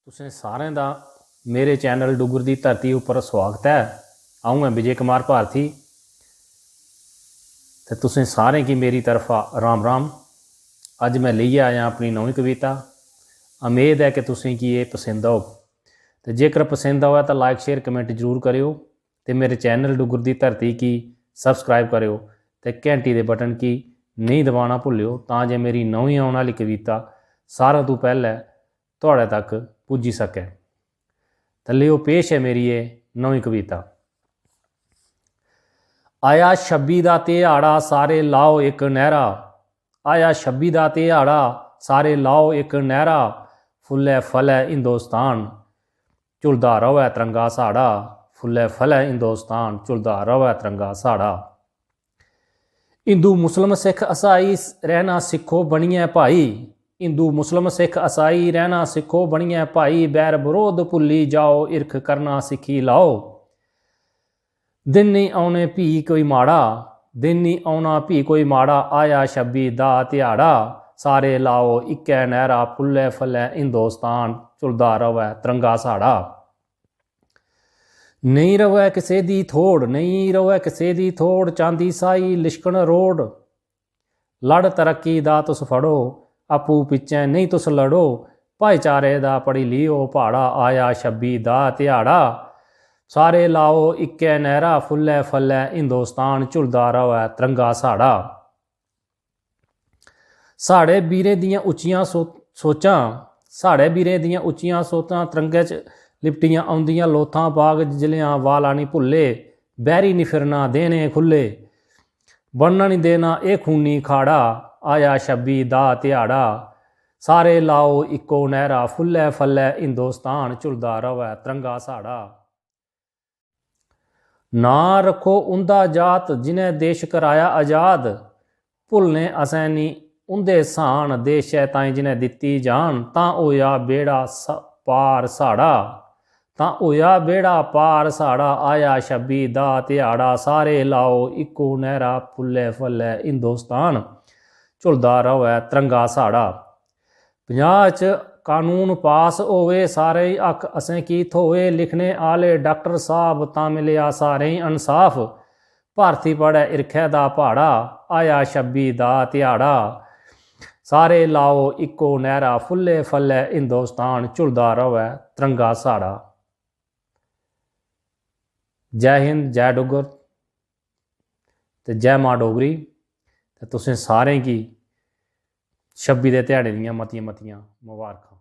तुसें सारें दा मेरे चैनल डुग्गर दी धरती उप्पर स्वागत है। अऊं हां विजय कुमार भारती ते तुसें सारें की मेरी तरफा राम राम। अज मैं लेइयै आया अपनी नवीं कविता। उम्मीद है कि तुसें की ये पसंद होग ते जेकर पसंद आवे तो लाइक शेयर कमेंट जरूर करियो ते मेरे चैनल डुग्गर दी धरती की सबसक्राइब करियो ते घंटी दे बटन की नहीं दबाना भुल्लियो तां जे मेरी नवीं आने वाली कविता सारों तो पहले तुहाड़े तक पुज्जी सके। तो लियो पेश है मेरी ये नवीं कविता। आया छब्बी दा ध्याड़ा सारे लाओ एक नहरा, आया छब्बी दा ध्याड़ा सारे लाओ एक नहरा, फुल्ले फलै हिंदुस्तान झुलदा रवै तिरंगा साड़ा, फुल्ले फलै हिंदुस्तान झुलदा रवै तिरंगा साड़ा। हिंदू मुस्लिम सिख ईसाई रहना सिखो बनिए भाई, हिंदू मुस्लिम सिख ईसाई रहना सिखो बनिए भाई, बैर विरोध भुल्ली जाओ इरख करना सिखी लाओ। दिन नहीं औने भी कोई माड़ा, दिन नहीं औना भी कोई माड़ा, आया छब्बी दा ध्याड़ा सारे लाओ इक्कै नहरा, फुल्ले फलै हिंदुस्तान झुलदा रवै तिरंगा साड़ा। नहीं रवै किसे दी थोड़, नहीं रवै किसे दी थोड़, चांदी साई लिशकन रोड़, लड़ तरक्की दा तुस फड़ो, आपू पिच्छें नहीं तुस लड़ो, भाईचारे दा पढ़ी लियो पहाड़ा, आया छब्बी दा ध्याड़ा सारे लाओ इक्कै नहरा, फुल्ले फलै हिंदुस्तान झुलदा रवै तिरंगा साड़ा। साढ़े वीरें दियां उच्चियां सोचां, साढ़े वीरें दियां उच्चियां सोचां, तिरंगे च लिपटियां औंदियां लोथां, बाग जलियां वाला नहीं भुल्ले, बैरी नहीं फिरना देने खुल्ले, बनना नहीं देना ये खूनी खाड़ा, आया छब्बी दा ध्याड़ा सारे लाओ इक्को नहरा, फुल्ले फलै हिंदुस्तान झुलदा रवै तिरंगा साड़ा। ना रखो उंदा जात जिन्हें देश कराया आज़ाद, भुलने असें नी उंदे सान, देशै ताईं जिन्हें दित्ती जान, तां होया बेड़ा पार साड़ा, तां होया बेड़ा पार साड़ा, आया छब्बी दा ध्याड़ा सारे लाओ इक्को नहरा, फुल्ले फलै हिंदुस्तान झुलदा रवै तिरंगा साड़ा। पंजाब च कानून पास होवे सारे हक असें की थोए, लिखने आले डॉक्टर साहब तां मिलेआ सारें इंसाफ, भारती पढ़े इरखै दा पहाड़ा, आया छब्बी दा ध्याड़ा सारे लाओ इक्को नहरा, फुल्ले फलै हिंदुस्तान झुलदा रवै तिरंगा साड़ा। जय हिंद, जय डुग्गर ते जय मां डोगरी। ते तुसें सारें की छब्बी दे ध्याड़े दियां मतियां मतियां मुबारखां।